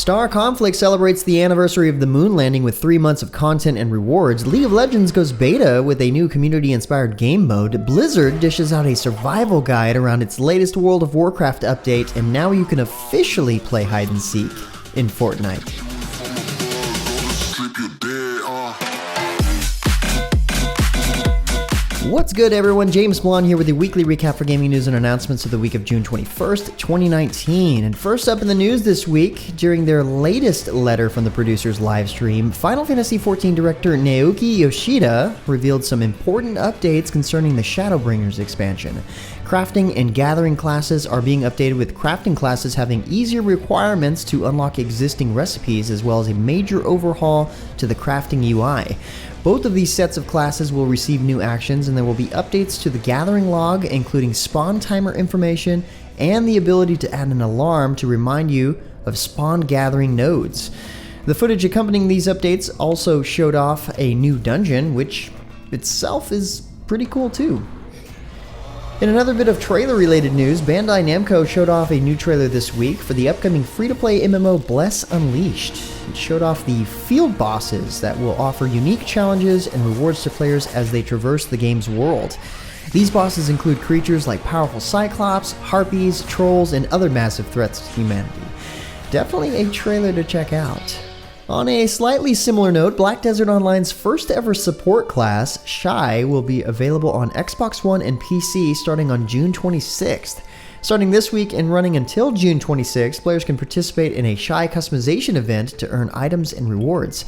Star Conflict celebrates the anniversary of the moon landing with 3 months of content and rewards. League of Legends goes beta with a new community-inspired game mode. Blizzard dishes out a survival guide around its latest World of Warcraft update, and now you can officially play hide and seek in Fortnite. What's good, everyone? James Blonde here with a weekly recap for gaming news and announcements of the week of June 21st, 2019. And first up in the news this week, during their latest letter from the producers live stream, Final Fantasy XIV director Naoki Yoshida revealed some important updates concerning the Shadowbringers expansion. Crafting and gathering classes are being updated, with crafting classes having easier requirements to unlock existing recipes, as well as a major overhaul to the crafting UI. Both of these sets of classes will receive new actions, and there will be updates to the gathering log, including spawn timer information and the ability to add an alarm to remind you of spawn gathering nodes. The footage accompanying these updates also showed off a new dungeon, which itself is pretty cool too. In another bit of trailer-related news, Bandai Namco showed off a new trailer this week for the upcoming free-to-play MMO Bless Unleashed. It showed off the field bosses that will offer unique challenges and rewards to players as they traverse the game's world. These bosses include creatures like powerful cyclops, harpies, trolls, and other massive threats to humanity. Definitely a trailer to check out. On a slightly similar note, Black Desert Online's first ever support class, Shai, will be available on Xbox One and PC starting on June 26th. Starting this week and running until June 26th, players can participate in a Shai customization event to earn items and rewards.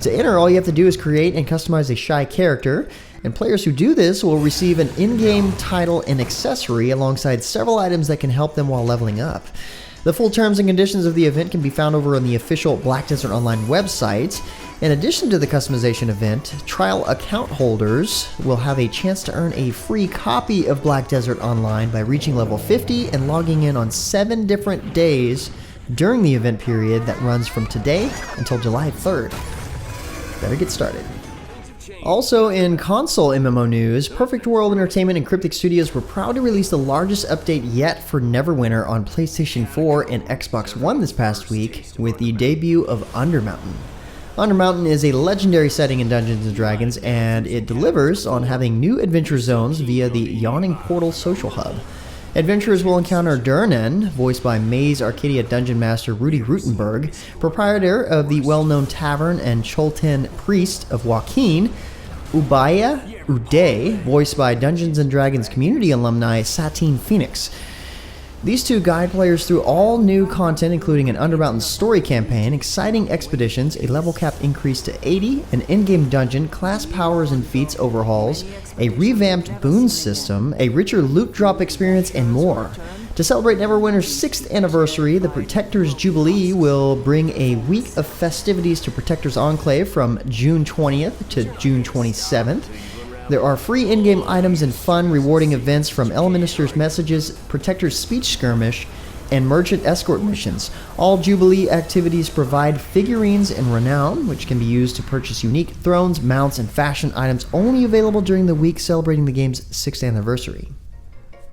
To enter, all you have to do is create and customize a Shai character, and players who do this will receive an in-game title and accessory alongside several items that can help them while leveling up. The full terms and conditions of the event can be found over on the official Black Desert Online website. In addition to the customization event, trial account holders will have a chance to earn a free copy of Black Desert Online by reaching level 50 and logging in on 7 different days during the event period that runs from today until July 3rd. Better get started. Also in console MMO news, Perfect World Entertainment and Cryptic Studios were proud to release the largest update yet for Neverwinter on PlayStation 4 and Xbox One this past week with the debut of Undermountain. Undermountain is a legendary setting in Dungeons & Dragons, and it delivers on having new adventure zones via the Yawning Portal social hub. Adventurers will encounter Durnan, voiced by Maze Arcadia Dungeon Master Rudy Rutenberg, proprietor of the well-known tavern and Cholten priest of Joaquin, Ubaya Uday, voiced by Dungeons & Dragons community alumni Satine Phoenix. These two guide players through all new content, including an Undermountain story campaign, exciting expeditions, a level cap increase to 80, an in-game dungeon, class powers and feats overhauls, a revamped boon system, a richer loot drop experience, and more. To celebrate Neverwinter's 6th anniversary, the Protector's Jubilee will bring a week of festivities to Protector's Enclave from June 20th to June 27th. There are free in-game items and fun, rewarding events from Elminster's Messages, Protector's Speech Skirmish, and Merchant Escort missions. All Jubilee activities provide figurines and renown, which can be used to purchase unique thrones, mounts, and fashion items only available during the week celebrating the game's 6th anniversary.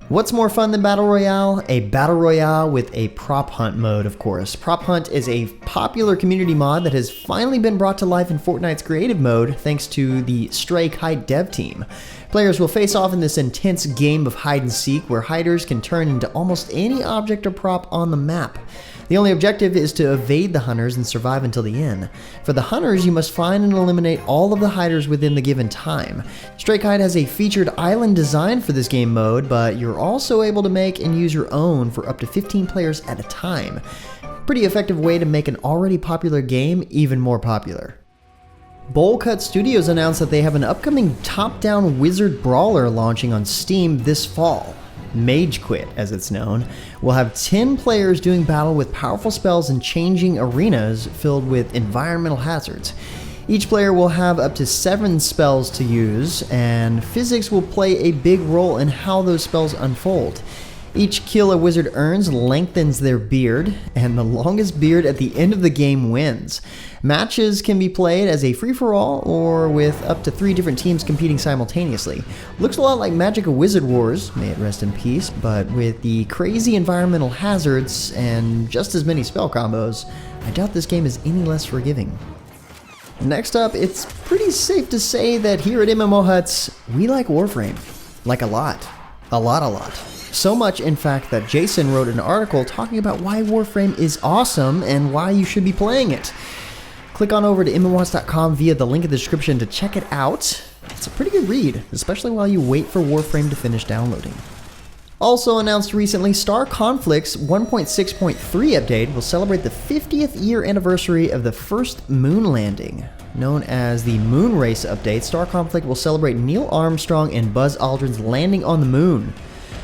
What's more fun than Battle Royale? A Battle Royale with a prop hunt mode, of course. Prop hunt is a popular community mod that has finally been brought to life in Fortnite's creative mode thanks to the Stray Kite dev team. Players will face off in this intense game of hide and seek where hiders can turn into almost any object or prop on the map. The only objective is to evade the hunters and survive until the end. For the hunters, you must find and eliminate all of the hiders within the given time. Stray Kite has a featured island design for this game mode, but you're also able to make and use your own for up to 15 players at a time. Pretty effective way to make an already popular game even more popular. Bowl-Cut Studios announced that they have an upcoming top-down wizard brawler launching on Steam this fall. MageQuit, as it's known, will have 10 players doing battle with powerful spells and changing arenas filled with environmental hazards. Each player will have up to 7 spells to use, and physics will play a big role in how those spells unfold. Each kill a wizard earns lengthens their beard, and the longest beard at the end of the game wins. Matches can be played as a free-for-all or with up to 3 different teams competing simultaneously. Looks a lot like Magic Wizard Wars, may it rest in peace, but with the crazy environmental hazards and just as many spell combos. I doubt this game is any less forgiving. Next up, it's pretty safe to say that here at MMO Huts, we like Warframe. Like a lot. A lot. So much, in fact, that Jason wrote an article talking about why Warframe is awesome and why you should be playing it. Click on over to MMOHuts.com via the link in the description to check it out. It's a pretty good read, especially while you wait for Warframe to finish downloading. Also announced recently, Star Conflict's 1.6.3 update will celebrate the 50th year anniversary of the first moon landing. Known as the Moon Race update, Star Conflict will celebrate Neil Armstrong and Buzz Aldrin's landing on the moon.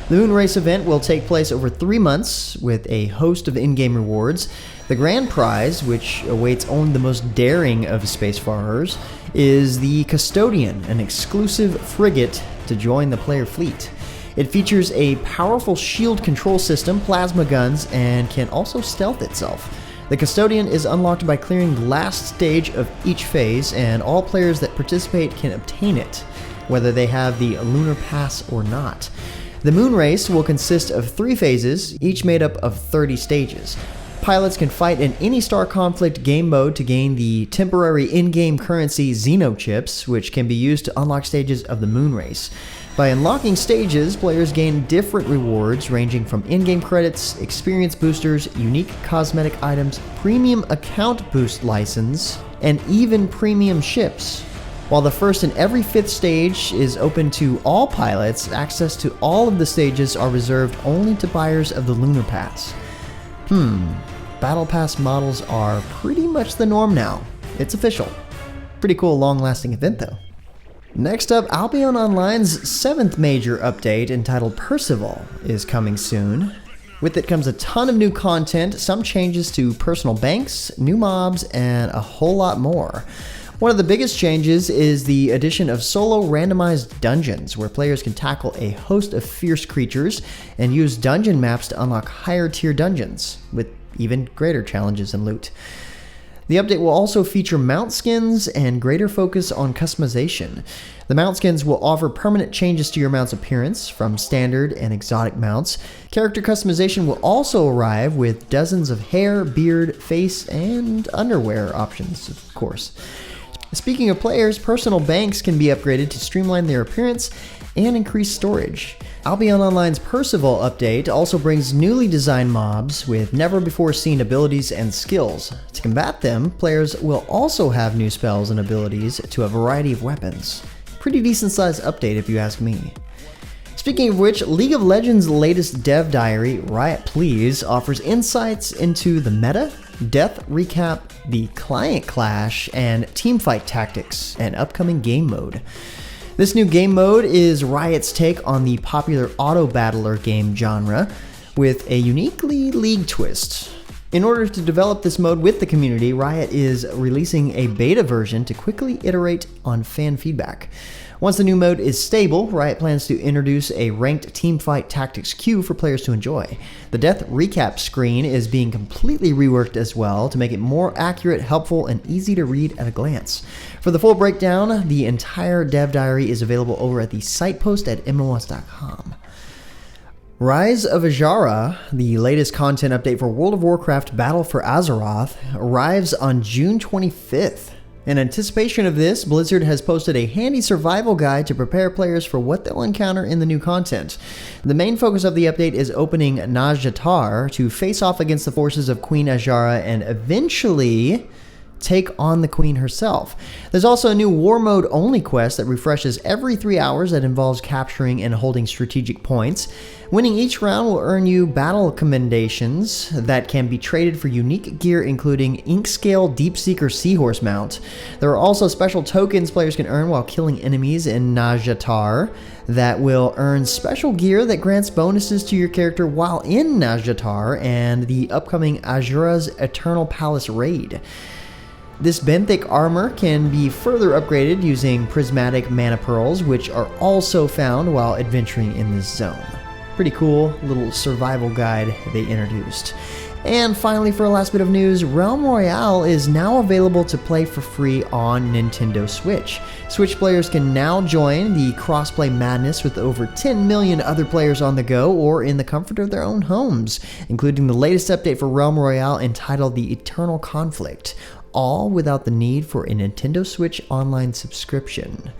The Moon Race event will take place over 3 months with a host of in-game rewards. The grand prize, which awaits only the most daring of spacefarers, is the Custodian, an exclusive frigate to join the player fleet. It features a powerful shield control system, plasma guns, and can also stealth itself. The Custodian is unlocked by clearing the last stage of each phase, and all players that participate can obtain it, whether they have the Lunar Pass or not. The Moon Race will consist of 3 phases, each made up of 30 stages. Pilots can fight in any Star Conflict game mode to gain the temporary in-game currency Xenochips, which can be used to unlock stages of the Moon Race. By unlocking stages, players gain different rewards ranging from in-game credits, experience boosters, unique cosmetic items, premium account boost license, and even premium ships. While the first and every 5th stage is open to all pilots, access to all of the stages are reserved only to buyers of the Lunar Pass. Battle Pass models are pretty much the norm now. It's official. Pretty cool long-lasting event though. Next up, Albion Online's 7th major update, entitled Percival, is coming soon. With it comes a ton of new content, some changes to personal banks, new mobs, and a whole lot more. One of the biggest changes is the addition of solo randomized dungeons, where players can tackle a host of fierce creatures and use dungeon maps to unlock higher tier dungeons, with even greater challenges and loot. The update will also feature mount skins and greater focus on customization. The mount skins will offer permanent changes to your mount's appearance, from standard and exotic mounts. Character customization will also arrive with dozens of hair, beard, face, and underwear options, of course. Speaking of players, personal banks can be upgraded to streamline their appearance and increase storage. Albion Online's Percival update also brings newly designed mobs with never-before-seen abilities and skills. To combat them, players will also have new spells and abilities to a variety of weapons. Pretty decent-sized update if you ask me. Speaking of which, League of Legends' latest dev diary, Riot Please, offers insights into the meta, death recap, the client clash, and teamfight tactics, and upcoming game mode. This new game mode is Riot's take on the popular auto-battler game genre, with a uniquely League twist. In order to develop this mode with the community, Riot is releasing a beta version to quickly iterate on fan feedback. Once the new mode is stable, Riot plans to introduce a ranked teamfight tactics queue for players to enjoy. The death recap screen is being completely reworked as well to make it more accurate, helpful, and easy to read at a glance. For the full breakdown, the entire dev diary is available over at the site post at MMOHuts.com. Rise of Azshara, the latest content update for World of Warcraft Battle for Azeroth, arrives on June 25th. In anticipation of this, Blizzard has posted a handy survival guide to prepare players for what they'll encounter in the new content. The main focus of the update is opening Nazjatar to face off against the forces of Queen Azshara and eventually take on the Queen herself. There's also a new War Mode only quest that refreshes every 3 hours that involves capturing and holding strategic points. Winning each round will earn you battle commendations that can be traded for unique gear, including Inkscale Deepseeker Seahorse mount. There are also special tokens players can earn while killing enemies in Nazjatar that will earn special gear that grants bonuses to your character while in Nazjatar and the upcoming Azshara's Eternal Palace raid. This benthic armor can be further upgraded using prismatic mana pearls, which are also found while adventuring in this zone. Pretty cool little survival guide they introduced. And finally, for a last bit of news, Realm Royale is now available to play for free on Nintendo Switch. Switch players can now join the crossplay madness with over 10 million other players on the go or in the comfort of their own homes, including the latest update for Realm Royale entitled The Eternal Conflict, all without the need for a Nintendo Switch Online subscription.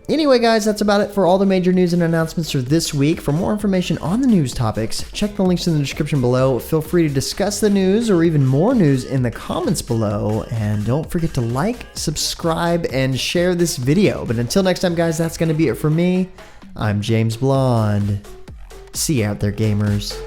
Anyway, guys, that's about it for all the major news and announcements for this week. For more information on the news topics, check the links in the description below. Feel free to discuss the news or even more news in the comments below. And don't forget to like, subscribe, and share this video. But until next time, guys, that's going to be it for me. I'm James Blonde. See you out there, gamers.